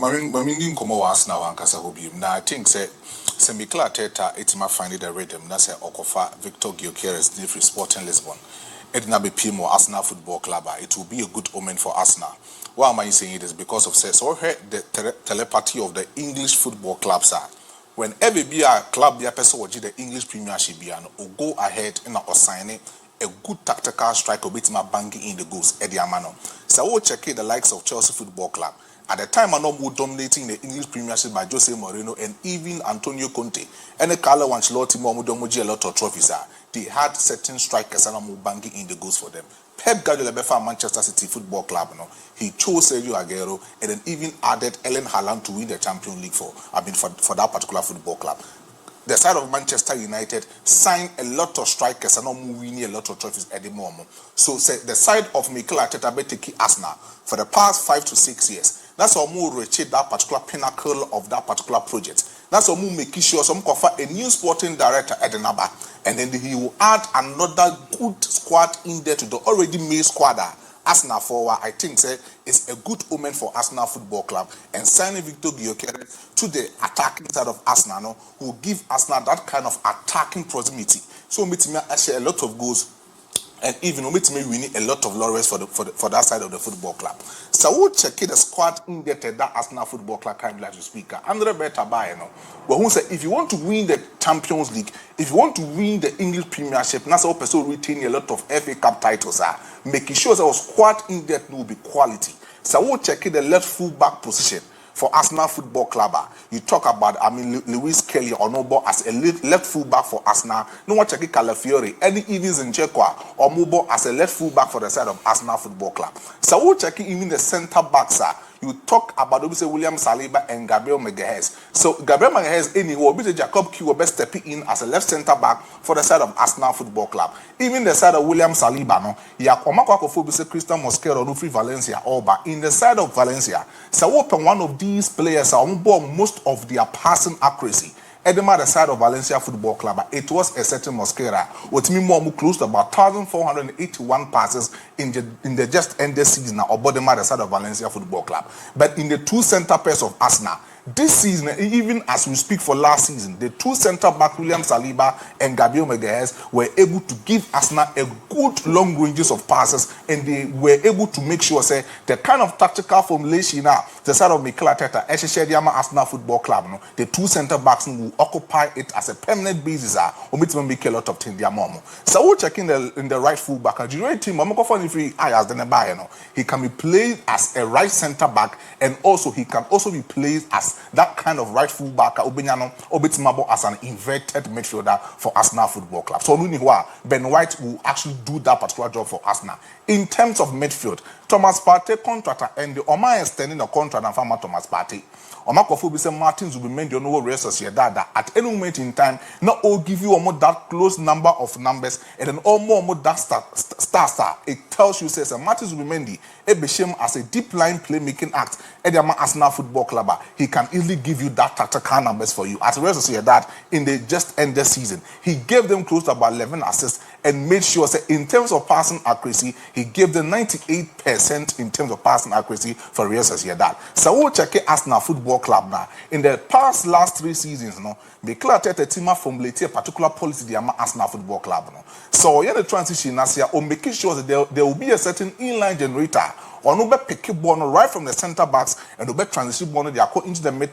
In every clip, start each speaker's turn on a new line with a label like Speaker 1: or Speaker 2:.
Speaker 1: Mamin Como was now and Casahobium. Now I think say Semicla Teta, it's my find it a rhythm. That's a Okofa Victor Gyökeres Different Sporting Lisbon. Edna be Pimo Arsenal Football Club. It will be a good omen for Arsenal. Why am I saying it is because of so the telepathy of the English football clubs are. Whenever be a club be a person or the English Premiership be an or go ahead and or sign it. A good tactical striker with my banging in the goals at the Amano. So we'll check the likes of Chelsea Football Club. At the time, I know who dominating the English Premiership by Jose Mourinho and even Antonio Conte. And the Carlo Ancelotti, Momudomoji, a lot of trophies are. They had certain strikers and I'm banging in the goals for them. Pep Guardiola for Manchester City Football Club, he chose Sergio Aguero and then even added Erling Haaland to win the Champions League for that particular football club. The side of Manchester United signed a lot of strikers and not winning a lot of trophies at the moment. So the side of MacAllister taking Arsenal for the past 5 to 6 years. That's how we reach that particular pinnacle of that particular project. That's how we make sure some offer a new sporting director at the number, and then he will add another good squad in there to the already made squad. Arsenal forward, I think is a good omen for Arsenal Football Club, and signing Victor Gyökeres to the attacking side of Arsenal will give Arsenal that kind of attacking proximity. So me share a lot of goals, and even me winning a lot of laurels for that side of the football club. So we'll check the squad in there to that Arsenal Football Club kind of like to speak. Andre better buy but who say if you want to win the Champions League, if you want to win the English Premiership, that's how person retain a lot of FA Cup titles making sure that our squad in there will be quality. So we'll check the left full back position for Arsenal Football Club. You talk about Lewis Kelly or Nobo as a left full back for Arsenal. No one check Calafiori, any Evans in Chekwa or Mobo as a left full back for the side of Arsenal Football Club. So we'll check even the centre backs. You talk about William Saliba and Gabriel Magalhaes. So Gabriel Magalhaes anyway, Jacob Q will best step in as a left centre back for the side of Arsenal Football Club. Even the side of William Saliba, Christian Mosquera, Rufri Valencia, Oba. In the side of Valencia, so open one of these players are on board most of their passing accuracy. Edema, the side of Valencia Football Club, it was a certain Mosquera, with me more close to about 1,481 passes in the just ended season or Bodema, the side of Valencia Football Club. But in the two center pairs of Arsenal, this season, even as we speak for last season, the two center back William Saliba and Gabriel Magalhaes were able to give Arsenal a good long ranges of passes, and they were able to make sure the kind of tactical formulation now the side of MacAllister, Arsenal Football Club, the two center backs will occupy it as a permanent basis. Or make a lot of things. So we're checking in the right full back. He can be played as a right center back, and also he can also be played as that kind of right full back as an inverted midfielder for Arsenal Football Club. So Ben White will actually do that particular job for Arsenal. In terms of midfield, Thomas Partey contractor and the Oma extending the contract and farmer Thomas Partey. Omakofu say Martins will be made on Real Sociedad that at any moment in time, not all give you almost that close number of numbers and then almost that star. It tells you says Martins will be Mendy, Ebesham as a deep line playmaking act. Ediama Arsenal Football Club, he can easily give you that tactical numbers for you. At Real Sociedad in the just ended season, he gave them close to about 11 assists and made sure that in terms of passing accuracy, he gave them 98% in terms of passing accuracy for Real Sociedad. So we'll check Arsenal Football Club now. In the past last 3 seasons, they cleared a team formulated a particular policy the Arsenal Football Club. So the transition as or making sure that there will be a certain inline generator or no pick ball right from the center backs and no transition ball into the mid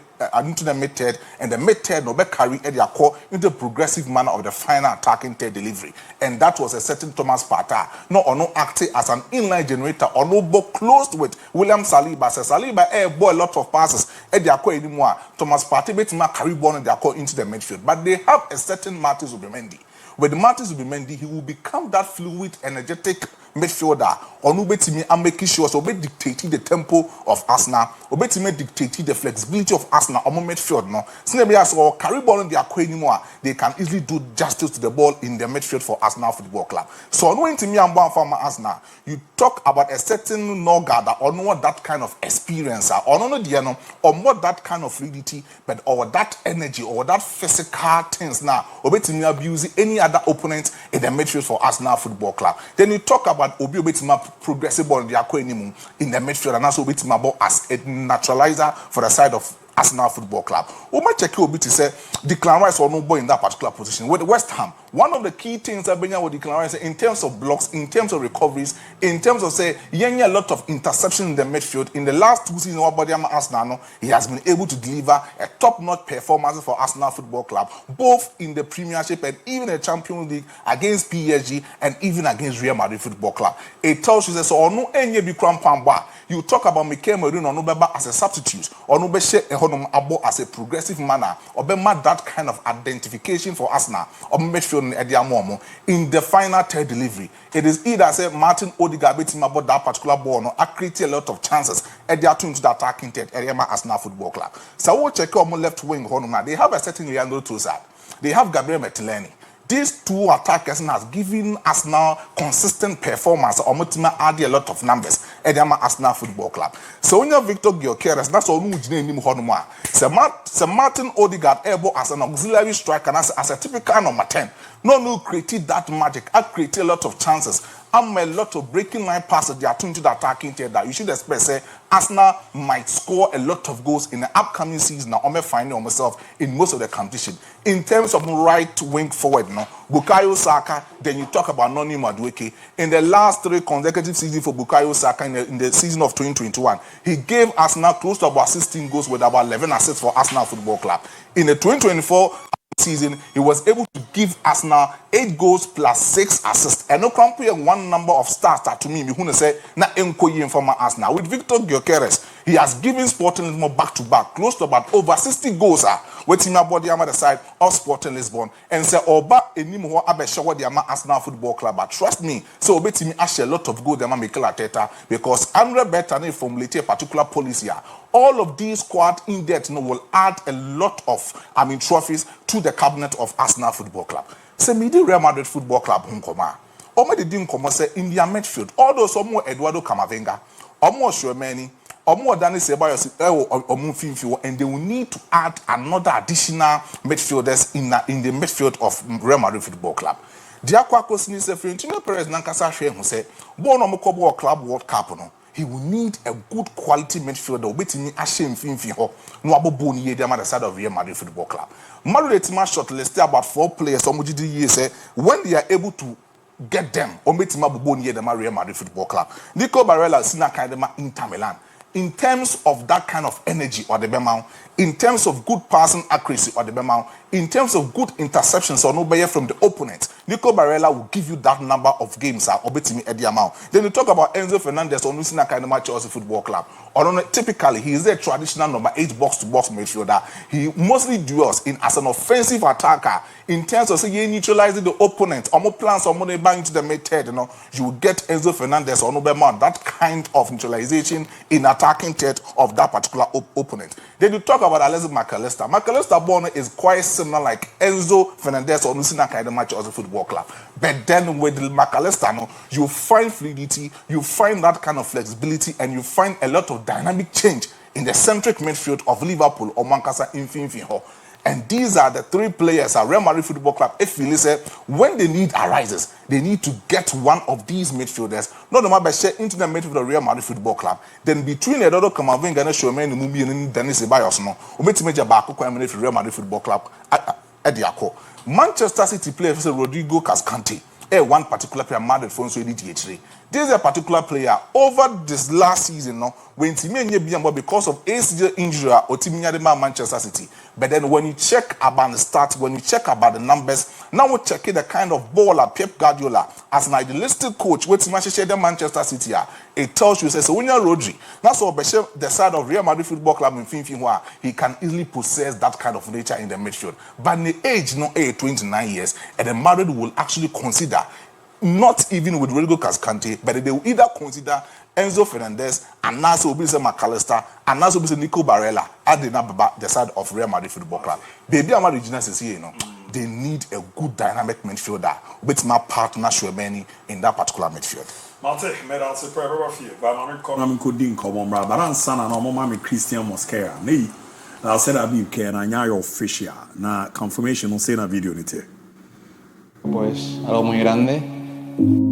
Speaker 1: third, and the mid third no carry their core into the progressive manner of the final attacking third delivery. And that was a certain Thomas Partey, no acting as an inline generator or no ball closed with William Saliba. So Saliba ball a lot of passes at their core anymore. Thomas Partey bet carry ball in their core into the midfield, but they have a certain Martins Zubimendi. With Martins Zubimendi, he will become that fluid, energetic midfielder. Or no betimi and making sure so be dictating the tempo of Arsenal, or betimi dictating the flexibility of Arsenal on midfield. No, so carry ball in their core anymore. They can easily do justice to the ball in the midfield for Arsenal Football Club. So no to me and one from Arsenal. You talk about a certain Norgard or no that kind of experience or no Diano or more that kind of fluidity, but or that energy or that physical things now, or betimi abuse any other opponent in the midfield for Arsenal Football Club. Then you talk about but Obi Obetima progressive ball in the Aquanium in the midfield and also Obetima ball as a naturalizer for the side of Arsenal Football Club. We might check Obi to say Declan Rice or no boy in that particular position. With West Ham, one of the key things that Benya with Declan Rice in terms of blocks, in terms of recoveries, in terms of say a lot of interception in the midfield. In the last 2 seasons, Arsenal, he has been able to deliver a top-notch performance for Arsenal Football Club, both in the Premiership and even the Champions League against PSG and even against Real Madrid Football Club. It tells you that so no any be crampamba. You talk about Mikel Merino no beba as a substitute or no be abo as a progressive manner or be mad that kind of identification for Arsenal or midfield in the final third delivery. It is either say Martin Odegaard beating about that particular ball no create a lot of chances at their turn to the attacking third area Arsenal Football Club. So we'll check on left wing they have a certain Leandro Trossard. They have Gabriel Martinelli. These two attackers has given Arsenal consistent performance. Omotima add a lot of numbers at the Arsenal Football Club. So when you have Victor Gyökeres, that's all who's name Honoma. Sir Martin Odegaard able as an auxiliary striker and as a typical number 10. No created that magic. I created a lot of chances. I'm a lot of breaking line passes. They are turning to the attacking tier that you should expect. Say Arsenal might score a lot of goals in the upcoming season. Now, I'm finding myself in most of the competition. In terms of right wing forward, Bukayo Saka. Then you talk about Noni Madueke. In the last 3 consecutive seasons for Bukayo Saka in the season of 2021, he gave Arsenal close to about 16 goals with about 11 assists for Arsenal Football Club. In the 2024 season, he was able to give Arsenal 8 goals plus 6 assists. And no compare one number of stars that to me, who say na enkoyi from Arsenal. With Victor Gyökeres, he has given Sporting Lisbon back to back, close to about over 60 goals. Waiting about the other side of Sporting Lisbon and say Oba enimo abeshawa the Arsenal Football Club. But trust me, so obeti me a lot of goals than Mikel Arteta because Andre Bertane formulate a particular policy. All of these squad in depth will add a lot of trophies to the cabinet of Arsenal Football Club. Say midi Real Madrid Football Club hunkoma. Ome de din komo say in their midfield. Although some more Eduardo Camavinga, more Tchouameni, more Dani Ceballos, and they will need to add another additional midfielders in the midfield of Real Madrid Football Club. Diakwa Sini say Florentino Perez nankasa hwe hu say born omokobo club World Cup no. He will need a good quality midfielder. Waiting a shame finfi ho. No abobo ni the other side of Real Madrid Football Club. Madrid team shortlisted about 4 players. Some say when they are able to get them, Ometima bobo ni the Real Madrid Football Club. Nico Barella sina kaidema Inter Milan. In terms of that kind of energy or the Bemau, in terms of good passing accuracy or the Bemau, in terms of good interceptions or no buyer from the opponent, Nico Barella will give you that number of games or betting at the amount. Then you talk about Enzo Fernandez or Nusina kind of match Chelsea Football Club. Or typically, he is a traditional number 8 box-to-box midfielder. He mostly duels in as an offensive attacker. In terms of say neutralizing the opponent, or more plans or more bang into the mid-third, you will get Enzo Fernandez or Nobema, that kind of neutralization in attacking third of that particular opponent. Then you talk about Alexis MacAllister. MacAllister born is quite similar like Enzo Fernandez or Nusina kind of match Chelsea Football Club. But then with MacAllister, you find fluidity, you find that kind of flexibility, and you find a lot of dynamic change in the centric midfield of Liverpool or Manchester Infinity. And these are the 3 players at Real Madrid Football Club. If you listen, when the need arises, they need to get one of these midfielders, not the matter share into the midfield of Real Madrid Football Club. Then between Eduardo Camavinga and Tchouameni Mumbi and Denis Ceballos, Umeti Baku Kwame for Real Madrid Football Club at the Ako. Manchester City player Rodrigo Cascante. One particular player Madrid for DHD. This is a particular player over this last season, when Timmy because of ACL injury or Timmy Manchester City. But then when you check about the stats, when you check about the numbers, now we're checking the kind of baller Pep Guardiola as an idealistic coach with Manchester City. It tells you, so when you're Rodri, that's all the side of Real Madrid Football Club in Finfinwa, he can easily possess that kind of nature in the midfield. But in the age, 29 years, and the Madrid will actually consider, not even with Rodrigo Cascante, but they will either consider Enzo Fernandez and now will be MacAllister and now will be Nico Barella at the side of Real Madrid Football Club. Baby, I'm original here, they need a good dynamic midfielder with my partner Tchouameni in that particular midfield.
Speaker 2: Mate, medal se prepare for you. But I'm coding common brother. But I'm son and I'm Christian Mosquera. Me, I'll say that be can I know official. Na confirmation on say na video nite.
Speaker 3: Pues algo muy grande.